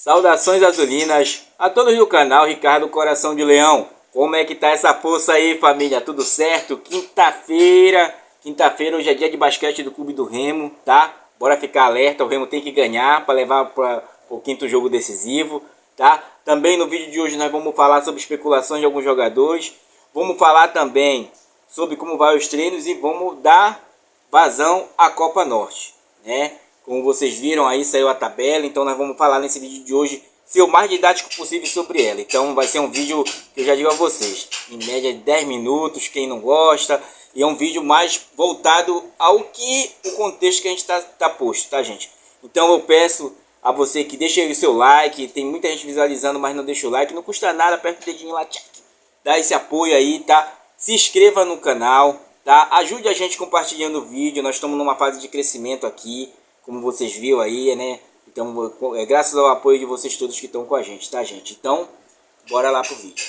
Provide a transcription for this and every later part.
Saudações azulinas a todos do canal Ricardo Coração de Leão. Como é que tá essa força aí, família? Tudo certo? Quinta-feira hoje é dia de basquete do Clube do Remo, tá? Bora ficar alerta, o Remo tem que ganhar para levar para o quinto jogo decisivo, tá? Também no vídeo de hoje nós vamos falar sobre especulações de alguns jogadores. Vamos falar também sobre como vai os treinos e vamos dar vazão à Copa Norte, né? Como vocês viram aí, saiu a tabela, então nós vamos falar nesse vídeo de hoje, ser o mais didático possível sobre ela. Então vai ser um vídeo que eu já digo a vocês, em média de 10 minutos, quem não gosta, e é um vídeo mais voltado ao que o contexto que a gente tá posto, tá, gente? Então eu peço a você que deixe aí o seu like, tem muita gente visualizando, mas não deixa o like, não custa nada, aperta o dedinho lá, tchac, dá esse apoio aí, tá? Se inscreva no canal, tá? Ajude a gente compartilhando o vídeo, nós estamos numa fase de crescimento aqui, como vocês viram aí, né? Então, é graças ao apoio de vocês todos que estão com a gente, tá, gente? Então, bora lá pro vídeo.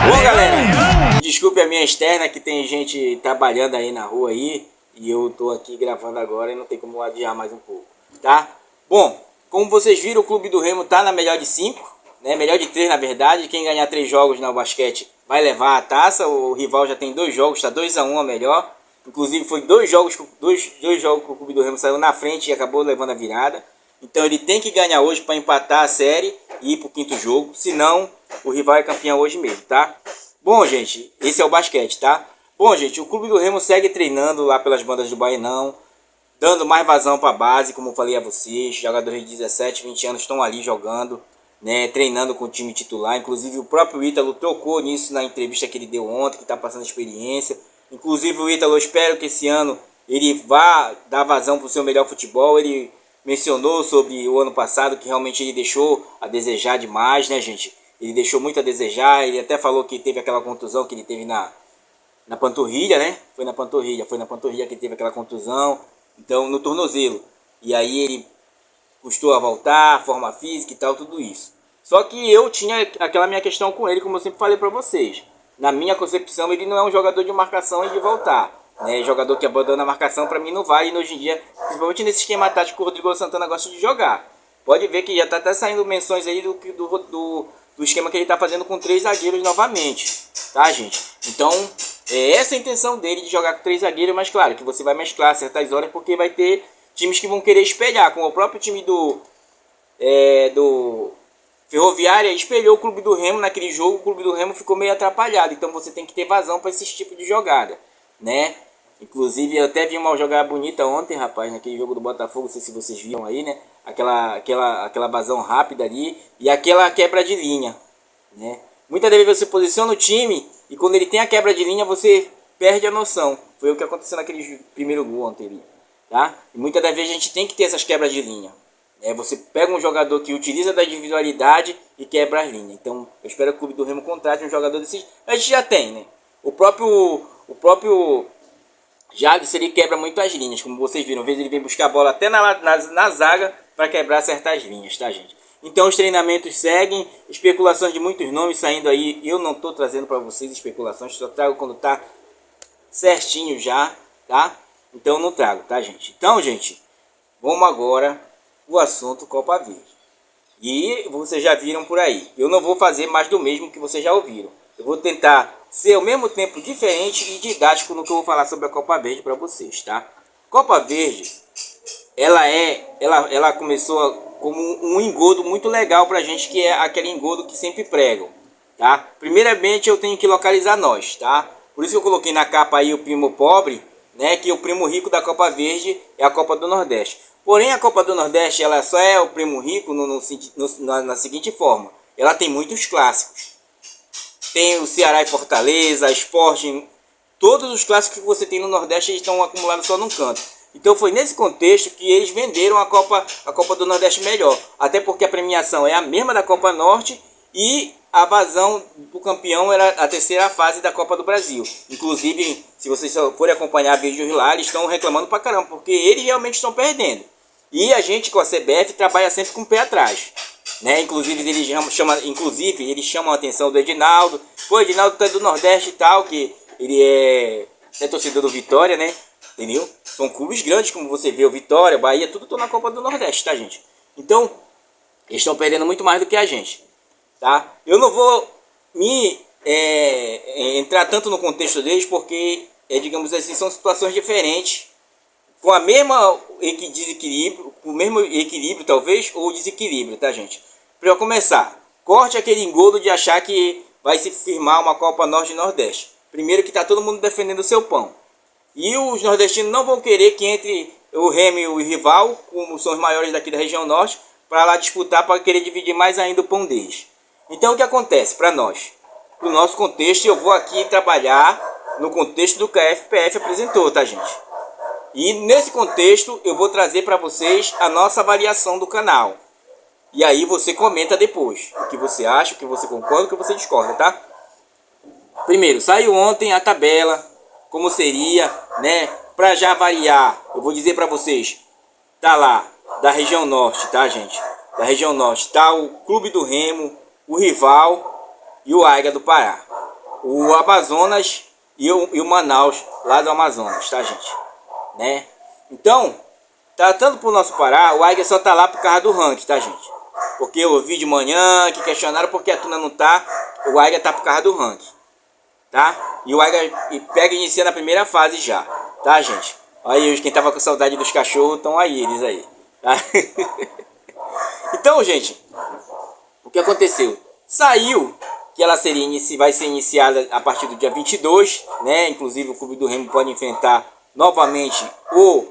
Bom, galera, desculpe a minha externa, que tem gente trabalhando aí na rua aí, e eu tô aqui gravando agora e não tem como adiar mais um pouco, tá? Bom, como vocês viram, o Clube do Remo tá na melhor de 5, né? Melhor de 3, na verdade. Quem ganhar 3 jogos no basquete vai levar a taça. O rival já tem 2 jogos, está 2-1 a melhor. Inclusive foi 2 jogos que o Clube do Remo saiu na frente e acabou levando a virada. Então ele tem que ganhar hoje para empatar a série e ir para o quinto jogo. Senão o rival é campeão hoje mesmo, tá? Bom, gente, esse é o basquete, tá? Bom, gente, o Clube do Remo segue treinando lá pelas bandas do Baenão, dando mais vazão para a base, como eu falei a vocês. Jogadores de 17, 20 anos estão ali jogando, né, treinando com o time titular. Inclusive o próprio Ítalo tocou nisso na entrevista que ele deu ontem, que está passando experiência. Inclusive o Ítalo, eu espero que esse ano ele vá dar vazão para o seu melhor futebol. Ele mencionou sobre o ano passado que realmente ele deixou a desejar demais, né, gente? Ele deixou muito a desejar. Ele até falou que teve aquela contusão que ele teve na panturrilha, né? Foi na panturrilha que ele teve aquela contusão, então no tornozelo. E aí ele custou a voltar, forma física e tal, tudo isso. Só que eu tinha aquela minha questão com ele, como eu sempre falei para vocês. Na minha concepção, ele não é um jogador de marcação e de voltar, né? Jogador que abandona a marcação, para mim não vale. E hoje em dia, principalmente nesse esquema tático que o Rodrigo Santana gosta de jogar. Pode ver que já tá até saindo menções aí do esquema que ele tá fazendo com 3 zagueiros novamente, tá, gente? Então, é essa a intenção dele, de jogar com 3 zagueiros, mas claro que você vai mesclar certas horas, porque vai ter times que vão querer espelhar, como o próprio time do Ferroviária espelhou o Clube do Remo naquele jogo. O Clube do Remo ficou meio atrapalhado, então você tem que ter vazão para esse tipo de jogada, né? Inclusive eu até vi uma jogada bonita ontem, rapaz, naquele jogo do Botafogo, não sei se vocês viram aí, né? Aquela vazão rápida ali e aquela quebra de linha, né? Muitas vezes você posiciona o time e quando ele tem a quebra de linha você perde a noção. Foi o que aconteceu naquele primeiro gol ontem, tá? E muitas das vezes a gente tem que ter essas quebras de linha. Você pega um jogador que utiliza da individualidade e quebra as linhas. Então eu espero que o Clube do Remo contrate um jogador desse. A gente já tem, né? O próprio Jadson, ele quebra muito as linhas, como vocês viram. Às vezes ele vem buscar a bola até na zaga para quebrar certas linhas, tá, gente? Então os treinamentos seguem, especulações de muitos nomes saindo aí. Eu não estou trazendo para vocês especulações, só trago quando tá certinho já, tá? Então não trago, tá, gente? Então, gente, vamos agora o assunto Copa Verde. E vocês já viram por aí. Eu não vou fazer mais do mesmo que vocês já ouviram. Eu vou tentar ser ao mesmo tempo diferente e didático no que eu vou falar sobre a Copa Verde para vocês, tá? Copa Verde, ela começou como um engodo muito legal pra gente, que é aquele engodo que sempre pregam, tá? Primeiramente eu tenho que localizar nós, tá? Por isso que eu coloquei na capa aí o primo pobre, né? Que o primo rico da Copa Verde é a Copa do Nordeste. Porém a Copa do Nordeste ela só é o primo rico na seguinte forma: ela tem muitos clássicos. Tem o Ceará e Fortaleza, Sporting, todos os clássicos que você tem no Nordeste eles estão acumulados só num canto. Então foi nesse contexto que eles venderam a Copa do Nordeste melhor. Até porque a premiação é a mesma da Copa Norte e a vazão do campeão era a terceira fase da Copa do Brasil. Inclusive, se vocês forem acompanhar vídeos lá, eles estão reclamando pra caramba, porque eles realmente estão perdendo. E a gente com a CBF trabalha sempre com o pé atrás, né? Inclusive eles chamam a atenção do Edinaldo. O Edinaldo tá do Nordeste e tal, que ele é torcedor do Vitória, né? entendeu? São clubes grandes, como você vê, o Vitória, Bahia, tudo estão na Copa do Nordeste, tá, gente? Então, eles estão perdendo muito mais do que a gente, tá? Eu não vou me entrar tanto no contexto deles, porque, digamos assim, são situações diferentes, com a mesma desequilíbrio, com o mesmo equilíbrio, talvez, ou desequilíbrio, tá, gente? Para começar, corte aquele engodo de achar que vai se firmar uma Copa Norte e Nordeste. Primeiro que tá todo mundo defendendo o seu pão. E os nordestinos não vão querer que entre o Remo e o rival, como são os maiores daqui da região norte, para lá disputar, para querer dividir mais ainda o pão deles. Então o que acontece para nós? No nosso contexto, eu vou aqui trabalhar no contexto do que a FPF apresentou, tá, gente? E nesse contexto eu vou trazer para vocês a nossa avaliação do canal. E aí você comenta depois o que você acha, o que você concorda, o que você discorda, tá? Primeiro, saiu ontem a tabela, como seria, né? Para já variar, eu vou dizer para vocês, tá lá, da região norte, tá, gente? Da região norte tá o Clube do Remo, o Rival e o Águia do Pará. O Amazonas e o Manaus, lá do Amazonas, tá, gente? Né? Então, tratando pro nosso Pará, o Águia só tá lá por causa do ranking, tá, gente? Porque eu ouvi de manhã que questionaram porque a Tuna não tá, o Águia tá por causa do ranking, tá? E o Águia pega e inicia na primeira fase já, tá, gente? Aí, quem tava com saudade dos cachorros, estão aí, eles aí, tá? Então, gente, o que aconteceu? Saiu que ela vai ser iniciada a partir do dia 22, né? Inclusive o Clube do Remo pode enfrentar novamente o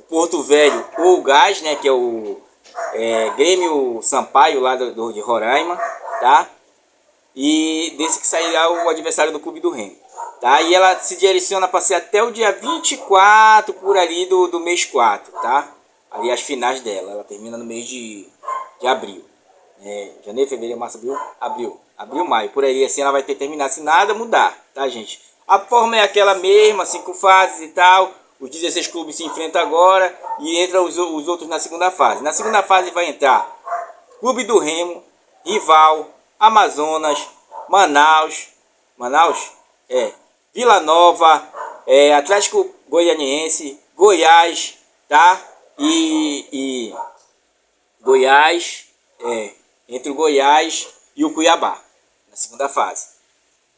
Porto Velho ou o Gás, né? Que é o Grêmio Sampaio lá de Roraima, tá? E desse que sairá o adversário do Clube do Remo, tá? E ela se direciona para ser até o dia 24 por ali do mês 4, tá? Ali as finais dela, ela termina no mês de abril. Janeiro, fevereiro, março, abril, maio, por aí assim ela vai ter terminado, se nada mudar, tá, gente? A forma é aquela mesma, 5 fases e tal, os 16 clubes se enfrentam agora e entram os outros na segunda fase. Na segunda fase vai entrar Clube do Remo, Rival, Amazonas, Manaus, Vila Nova, Atlético Goianiense, Goiás, tá? E Goiás, entre o Goiás e o Cuiabá, na segunda fase.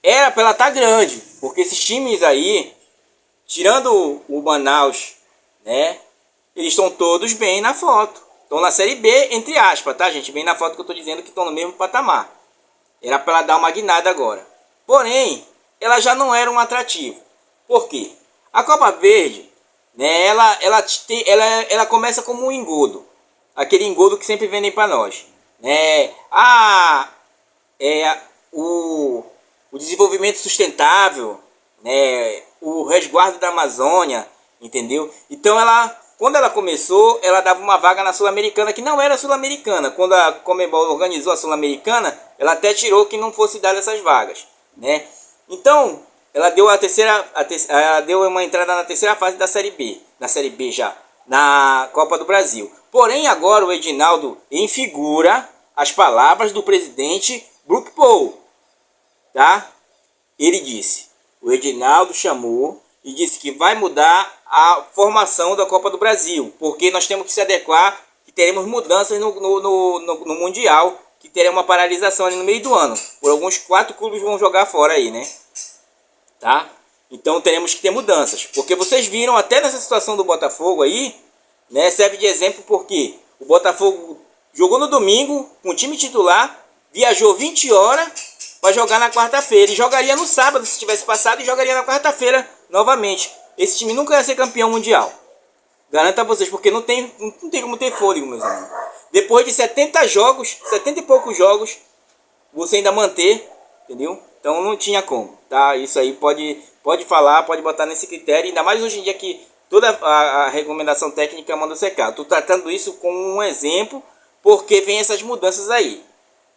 Era para ela estar grande, porque esses times aí, tirando o Manaus, né, eles estão todos bem na foto. Estão na Série B, entre aspas, tá, gente? Bem na foto que eu estou dizendo que estão no mesmo patamar. Era para ela dar uma guinada agora. Porém, ela já não era um atrativo. Por quê? A Copa Verde, né, ela começa como um engodo. Aquele engodo que sempre vendem para nós. O desenvolvimento sustentável, né, o resguardo da Amazônia, entendeu? Então quando ela começou, ela dava uma vaga na Sul-Americana que não era Sul-Americana. Quando a Conmebol organizou a Sul-Americana, ela até tirou que não fosse dar essas vagas, né? Então, ela deu ela deu uma entrada na terceira fase da Série B, na Série B já, na Copa do Brasil. Porém, agora o Edinaldo enfigura as palavras do presidente Brook Paul, tá? Ele disse, o Edinaldo chamou e disse que vai mudar a formação da Copa do Brasil, porque nós temos que se adequar, que teremos mudanças no Mundial, que terá uma paralisação ali no meio do ano. Por alguns 4 clubes vão jogar fora aí, né? Tá? Então teremos que ter mudanças, porque vocês viram até nessa situação do Botafogo aí, né? Serve de exemplo porque o Botafogo jogou no domingo com o time titular, viajou 20 horas para jogar na quarta-feira e jogaria no sábado se tivesse passado e jogaria na quarta-feira novamente. Esse time nunca ia ser campeão mundial. Garanto a vocês, porque não tem como ter fôlego, meus amigos. Depois de 70 jogos, 70 e poucos jogos, você ainda manter, entendeu? Então não tinha como, tá? Isso aí pode falar, pode botar nesse critério, ainda mais hoje em dia que toda a recomendação técnica manda secar. Estou tratando isso como um exemplo, porque vem essas mudanças aí,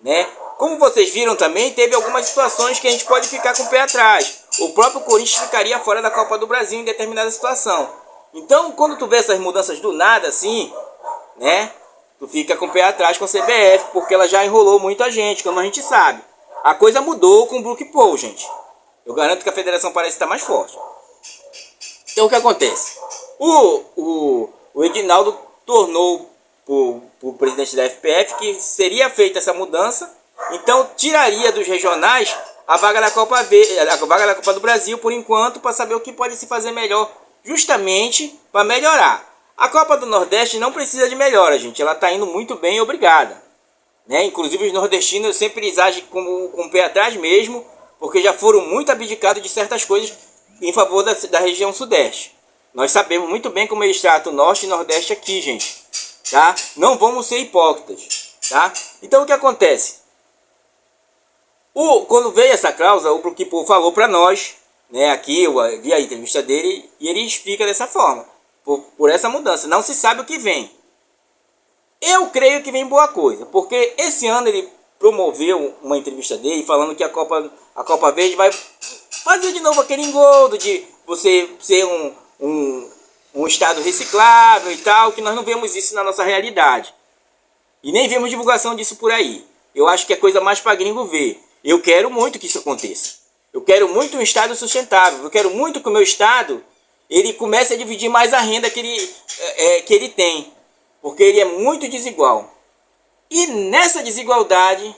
né? Como vocês viram também, teve algumas situações que a gente pode ficar com o pé atrás. O próprio Corinthians ficaria fora da Copa do Brasil em determinada situação. Então, quando tu vê essas mudanças do nada assim, né? Tu fica com o pé atrás com a CBF, porque ela já enrolou muita gente, como a gente sabe. A coisa mudou com o Brook Paul, gente. Eu garanto que a federação parece estar mais forte. Então o que acontece? O Edinaldo tornou o presidente da FPF que seria feita essa mudança, então tiraria dos regionais a vaga da Copa do Brasil por enquanto, para saber o que pode se fazer melhor, justamente para melhorar. A Copa do Nordeste não precisa de melhora, gente, ela está indo muito bem, obrigada. Né? Inclusive os nordestinos sempre agem com o pé atrás mesmo, porque já foram muito abdicados de certas coisas em favor da região sudeste. Nós sabemos muito bem como eles tratam o norte e nordeste aqui, gente. Tá? Não vamos ser hipócritas. Tá? Então o que acontece? Quando veio essa cláusula, o Brookpool falou para nós, né, aqui eu vi a entrevista dele, e ele explica dessa forma. Por essa mudança, não se sabe o que vem. Eu creio que vem boa coisa, porque esse ano ele promoveu uma entrevista dele falando que a Copa Verde vai fazer de novo aquele engodo de você ser um estado reciclável e tal, que nós não vemos isso na nossa realidade. E nem vemos divulgação disso por aí. Eu acho que é coisa mais para gringo ver. Eu quero muito que isso aconteça. Eu quero muito um estado sustentável. Eu quero muito que o meu estado ele comece a dividir mais a renda que ele tem. Porque ele é muito desigual. E nessa desigualdade,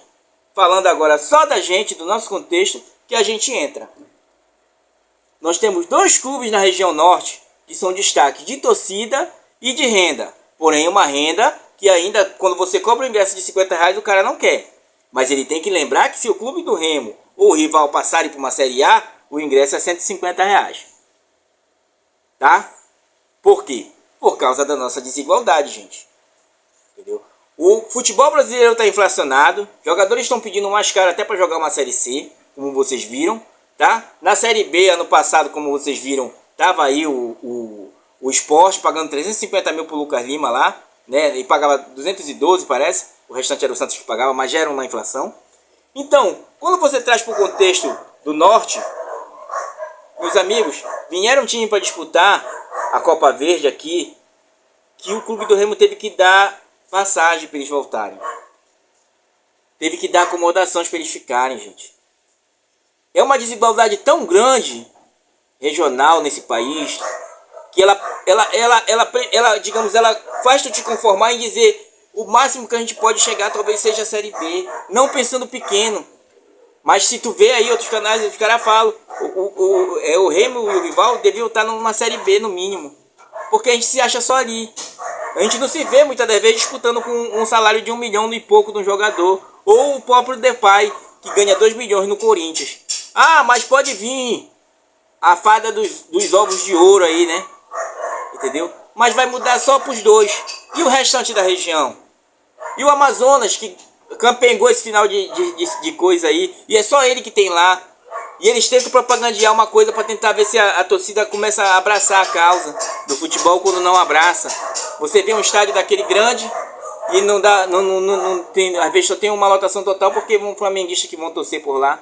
falando agora só da gente, do nosso contexto, que a gente entra. Nós temos 2 clubes na região norte que são destaque de torcida e de renda. Porém, uma renda que ainda, quando você cobra o ingresso de R$50, o cara não quer. Mas ele tem que lembrar que se o clube do Remo ou o rival passarem por uma Série A, o ingresso é R$150. Tá? Por quê? Por causa da nossa desigualdade, gente. Entendeu? O futebol brasileiro está inflacionado. Jogadores estão pedindo mais caro até para jogar uma Série C, como vocês viram. Tá? Na Série B, ano passado, como vocês viram, estava aí o Sport pagando 350 mil para o Lucas Lima lá. Né? E pagava 212, parece. O restante era o Santos que pagava, mas já era uma inflação. Então, quando você traz para o contexto do Norte, meus amigos, vieram um time para disputar a Copa Verde aqui, que o Clube do Remo teve que dar passagem para eles voltarem. Teve que dar acomodações para eles ficarem, gente. É uma desigualdade tão grande, regional nesse país, que ela, digamos, ela faz tu te conformar em dizer o máximo que a gente pode chegar talvez seja a Série B, não pensando pequeno. Mas se tu vê aí outros canais, os caras falam, o Remo e o rival deviam estar numa Série B no mínimo. Porque a gente se acha só ali. A gente não se vê muitas das vezes disputando com um salário de 1 milhão e pouco de um jogador. Ou o próprio Depay, que ganha 2 milhões no Corinthians. Ah, mas pode vir a fada dos ovos de ouro aí, né? Entendeu? Mas vai mudar só para os 2. E o restante da região? E o Amazonas, que campengou esse final de coisa aí. E é só ele que tem lá. E eles tentam propagandear uma coisa para tentar ver se a torcida começa a abraçar a causa do futebol quando não abraça. Você vê um estádio daquele grande e não dá, não tem, às vezes só tem uma lotação total porque um flamenguista que vão torcer por lá.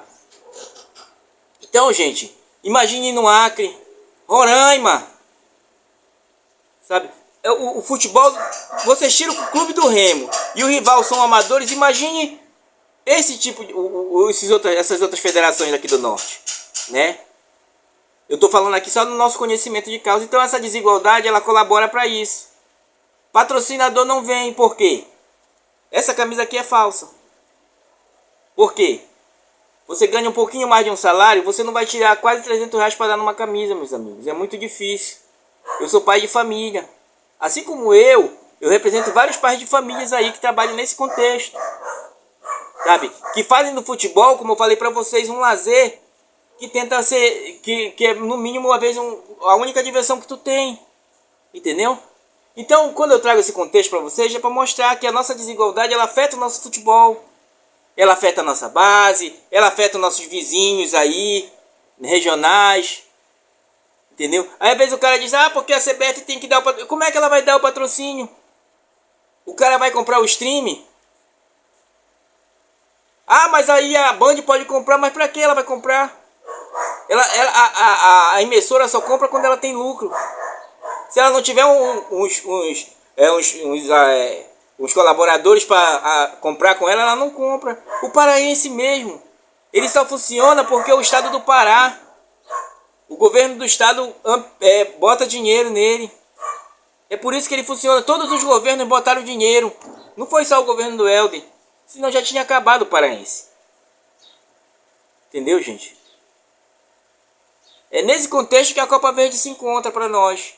Então, gente, imagine no Acre, Roraima, sabe? O futebol, vocês tiram o Clube do Remo e o rival são amadores, imagine esse tipo de, essas outras federações aqui do norte, né? Eu estou falando aqui só do nosso conhecimento de causa. Então essa desigualdade ela colabora para isso. Patrocinador não vem, por quê? Essa camisa aqui é falsa. Por quê? Você ganha um pouquinho mais de um salário, você não vai tirar quase R$300 para dar numa camisa, meus amigos. É muito difícil. Eu sou pai de família. Assim como eu represento vários pais de famílias aí que trabalham nesse contexto. Sabe? Que fazem do futebol, como eu falei para vocês, um lazer que tenta ser, que é no mínimo uma vez a única diversão que tu tem. Entendeu? Então, quando eu trago esse contexto para vocês, é para mostrar que a nossa desigualdade ela afeta o nosso futebol. Ela afeta a nossa base, ela afeta os nossos vizinhos aí, regionais. Entendeu? Aí às vezes o cara diz, porque a CBF tem que dar o patrocínio. Como é que ela vai dar o patrocínio? O cara vai comprar o streaming? Mas aí a Band pode comprar, mas pra que ela vai comprar? A emissora só compra quando ela tem lucro. Se ela não tiver uns colaboradores para comprar com ela, ela não compra. O paraense mesmo, ele só funciona porque o estado do Pará O governo do estado bota dinheiro nele. É por isso que ele funciona. Todos os governos botaram dinheiro. Não foi só o governo do Helder. Senão já tinha acabado o Paraense. Entendeu, gente? É nesse contexto que a Copa Verde se encontra para nós.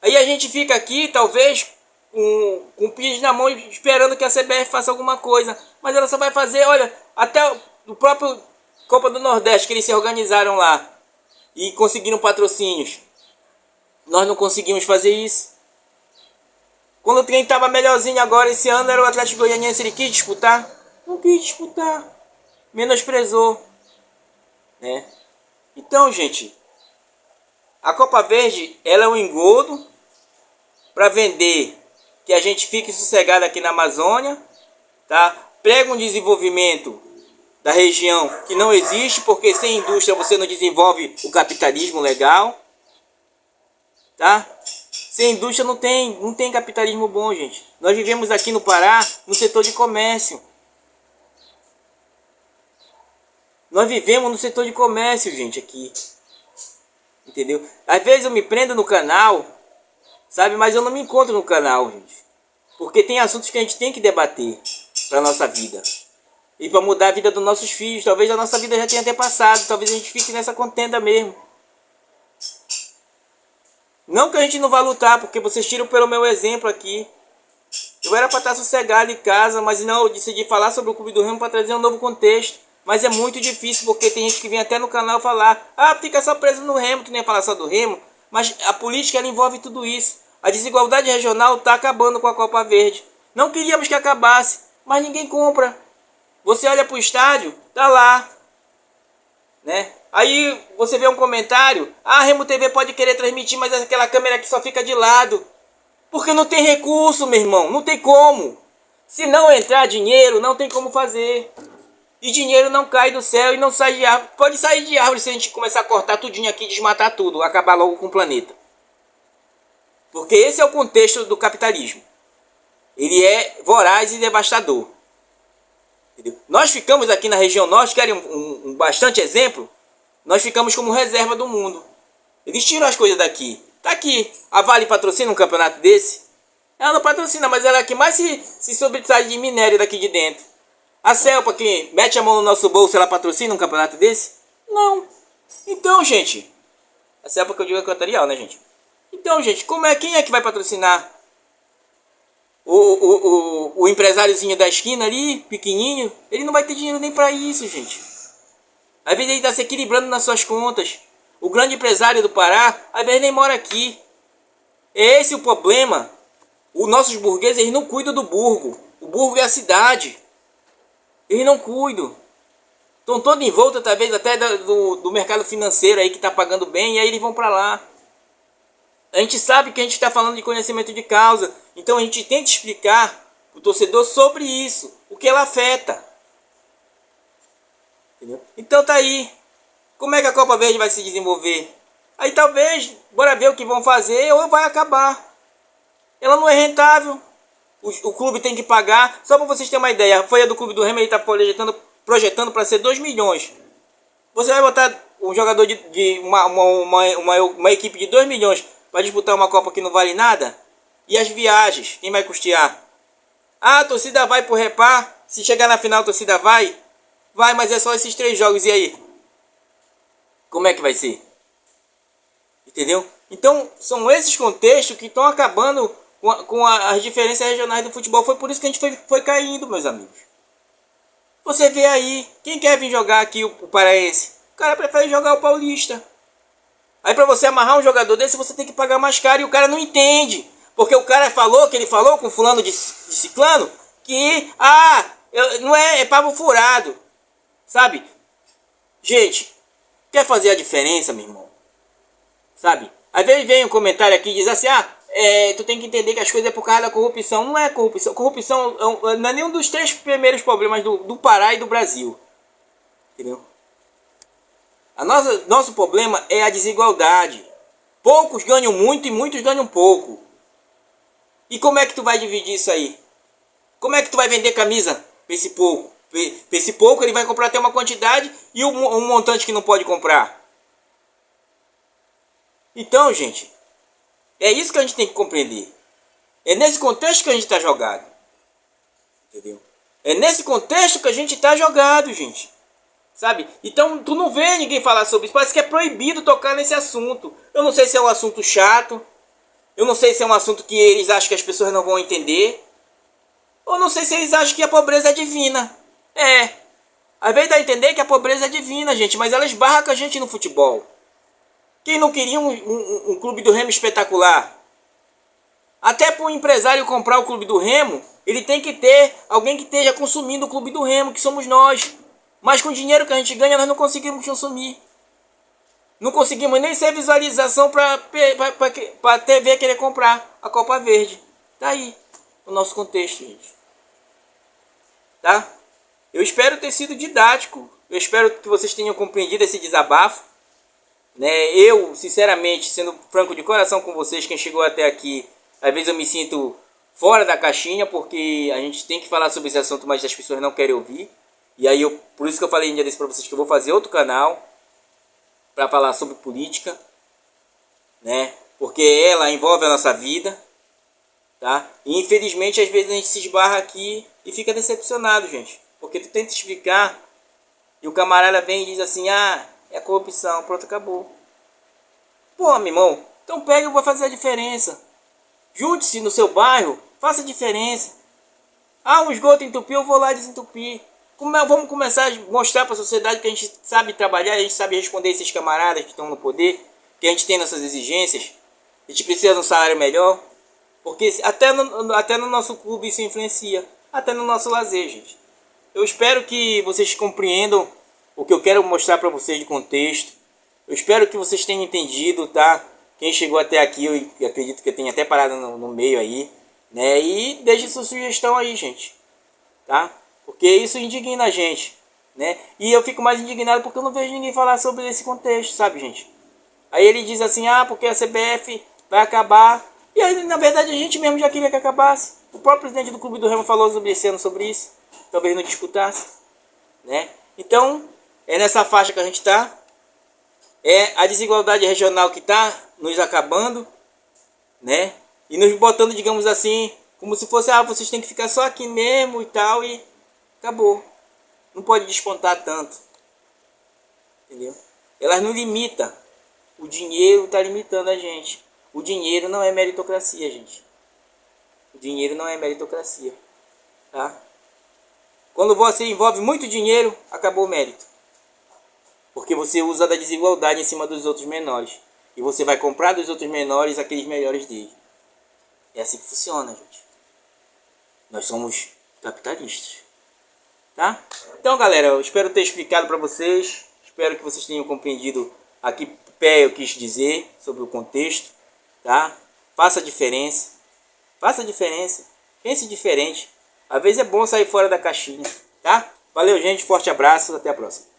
Aí a gente fica aqui, talvez, com o pires na mão, esperando que a CBF faça alguma coisa. Mas ela só vai fazer, olha, até o próprio Copa do Nordeste, que eles se organizaram lá e conseguiram patrocínios. Nós não conseguimos fazer isso. Quando o trem estava melhorzinho agora, esse ano, era o Atlético Goianiense, ele quis disputar? Não quis disputar. Menosprezou. Né? Então, gente, a Copa Verde, ela é um engodo para vender que a gente fique sossegado aqui na Amazônia, tá? Prega um desenvolvimento da região que não existe, porque sem indústria você não desenvolve o capitalismo legal, tá? Sem indústria não tem capitalismo bom, gente. Nós vivemos aqui no Pará no setor de comércio. Nós vivemos no setor de comércio, gente, aqui. Entendeu? Às vezes eu me prendo no canal, sabe? Mas eu não me encontro no canal, gente. Porque tem assuntos que a gente tem que debater para nossa vida. E para mudar a vida dos nossos filhos. Talvez a nossa vida já tenha até passado. Talvez a gente fique nessa contenda mesmo. Não que a gente não vá lutar, porque vocês tiram pelo meu exemplo aqui. Eu era para estar sossegado em casa, mas não, eu decidi falar sobre o Clube do Remo para trazer um novo contexto. Mas é muito difícil, porque tem gente que vem até no canal falar: ah, fica só preso no Remo, tu nem falar só do Remo. Mas a política, ela envolve tudo isso. A desigualdade regional está acabando com a Copa Verde. Não queríamos que acabasse, mas ninguém compra. Você olha para o estádio, tá lá, né? Aí você vê um comentário: ah, Remo TV pode querer transmitir, mas aquela câmera aqui só fica de lado. Porque não tem recurso, meu irmão, não tem como. Se não entrar dinheiro, não tem como fazer. E dinheiro não cai do céu e não sai de árvore. Pode sair de árvore se a gente começar a cortar tudinho aqui, desmatar tudo, acabar logo com o planeta. Porque esse é o contexto do capitalismo. Ele é voraz e devastador. Entendeu? Nós ficamos aqui na região norte, querem um bastante exemplo? Nós ficamos como reserva do mundo. Eles tiram as coisas daqui. Tá aqui. A Vale patrocina um campeonato desse? Ela não patrocina, mas ela é a que mais se sobressai de minério daqui de dentro. A Celpa, que mete a mão no nosso bolso, ela patrocina um campeonato desse? Não. Então, gente, a Celpa que eu digo é equatorial, né, gente? Então, gente, quem é que vai patrocinar? O empresáriozinho da esquina ali, pequenininho, ele não vai ter dinheiro nem para isso, gente. Às vezes ele está se equilibrando nas suas contas. O grande empresário do Pará, às vezes nem mora aqui. É esse o problema. Os nossos burgueses, eles não cuidam do burgo. O burgo é a cidade. Eles não cuidam. Estão todos em volta, talvez, até do mercado financeiro aí que está pagando bem, e aí eles vão para lá. A gente sabe que a gente está falando de conhecimento de causa. Então a gente tem que explicar para o torcedor sobre isso. O que ela afeta. Entendeu? Então tá aí. Como é que a Copa Verde vai se desenvolver? Aí talvez, bora ver o que vão fazer ou vai acabar. Ela não é rentável. O clube tem que pagar. Só para vocês terem uma ideia, a folha do Clube do Remo está projetando para ser 2 milhões. Você vai botar um jogador de uma equipe de 2 milhões para disputar uma Copa que não vale nada? E as viagens, quem vai custear? Ah, a torcida vai pro repar. Se chegar na final, a torcida vai? Vai, mas é só esses 3 jogos. E aí? Como é que vai ser? Entendeu? Então, são esses contextos que estão acabando com as diferenças regionais do futebol. Foi por isso que a gente foi caindo, meus amigos. Você vê aí, quem quer vir jogar aqui o paraense? O cara prefere jogar o paulista. Aí para você amarrar um jogador desse, você tem que pagar mais caro e o cara não entende. Porque o cara falou que ele falou com fulano de ciclano que, não é pavo furado. Sabe? Gente, quer fazer a diferença, meu irmão? Sabe? Às vezes vem um comentário aqui e diz assim: tu tem que entender que as coisas é por causa da corrupção. Não é corrupção. Corrupção não é nenhum dos 3 primeiros problemas do Pará e do Brasil. Entendeu? Nosso problema é a desigualdade. Poucos ganham muito e muitos ganham pouco. E como é que tu vai dividir isso aí? Como é que tu vai vender camisa para esse pouco? Para esse pouco ele vai comprar até uma quantidade e um montante que não pode comprar. Então, gente, é isso que a gente tem que compreender. É nesse contexto que a gente está jogado. Entendeu? É nesse contexto que a gente está jogado, gente. Sabe? Então, tu não vê ninguém falar sobre isso. Parece que é proibido tocar nesse assunto. Eu não sei se é um assunto chato. Eu não sei se é um assunto que eles acham que as pessoas não vão entender. Ou não sei se eles acham que a pobreza é divina. É. Às vezes dá a entender que a pobreza é divina, gente. Mas ela esbarra com a gente no futebol. Quem não queria um clube do Remo espetacular? Até para o empresário comprar o clube do Remo, ele tem que ter alguém que esteja consumindo o clube do Remo, que somos nós. Mas com o dinheiro que a gente ganha, nós não conseguimos consumir. Não conseguimos nem ser visualização para a TV querer comprar a Copa Verde. Tá aí o nosso contexto, gente. Tá? Eu espero ter sido didático. Eu espero que vocês tenham compreendido esse desabafo. Né? Eu, sinceramente, sendo franco de coração com vocês, quem chegou até aqui, às vezes eu me sinto fora da caixinha, porque a gente tem que falar sobre esse assunto, mas as pessoas não querem ouvir. E aí, por isso que eu falei um dia desse pra vocês que eu vou fazer outro canal para falar sobre política, né? Porque ela envolve a nossa vida, tá? E infelizmente, às vezes a gente se esbarra aqui e fica decepcionado, gente. Porque tu tenta explicar e o camarada vem e diz assim, ah, é corrupção, pronto, acabou. Pô, meu irmão, então pega e vai fazer a diferença. Junte-se no seu bairro, faça a diferença. Ah, um esgoto entupiu, eu vou lá desentupir. Vamos começar a mostrar para a sociedade que a gente sabe trabalhar, a gente sabe responder esses camaradas que estão no poder, que a gente tem nossas exigências, a gente precisa de um salário melhor, porque até no nosso clube isso influencia, até no nosso lazer, gente. Eu espero que vocês compreendam o que eu quero mostrar para vocês de contexto. Eu espero que vocês tenham entendido, tá? Quem chegou até aqui, eu acredito que tenha até parado no meio aí, né? E deixe sua sugestão aí, gente, tá? Porque isso indigna a gente, né? E eu fico mais indignado porque eu não vejo ninguém falar sobre esse contexto, sabe, gente? Aí ele diz assim, ah, porque a CBF vai acabar. E aí, na verdade, a gente mesmo já queria que acabasse. O próprio presidente do Clube do Remo falou sobre esse ano sobre isso. Talvez não disputasse, né? Então, é nessa faixa que a gente tá. É a desigualdade regional que tá nos acabando, né? E nos botando, digamos assim, como se fosse, ah, vocês têm que ficar só aqui mesmo e tal, e acabou. Não pode despontar tanto. Entendeu? Elas não limitam. O dinheiro está limitando a gente. O dinheiro não é meritocracia, gente. O dinheiro não é meritocracia. Tá? Quando você envolve muito dinheiro, acabou o mérito. Porque você usa da desigualdade em cima dos outros menores. E você vai comprar dos outros menores aqueles melhores dele. É assim que funciona, gente. Nós somos capitalistas. Tá? Então, galera, eu espero ter explicado para vocês. Espero que vocês tenham compreendido a que pé eu quis dizer sobre o contexto. Tá? Faça a diferença. Faça a diferença. Pense diferente. Às vezes é bom sair fora da caixinha. Tá? Valeu, gente. Forte abraço. Até a próxima.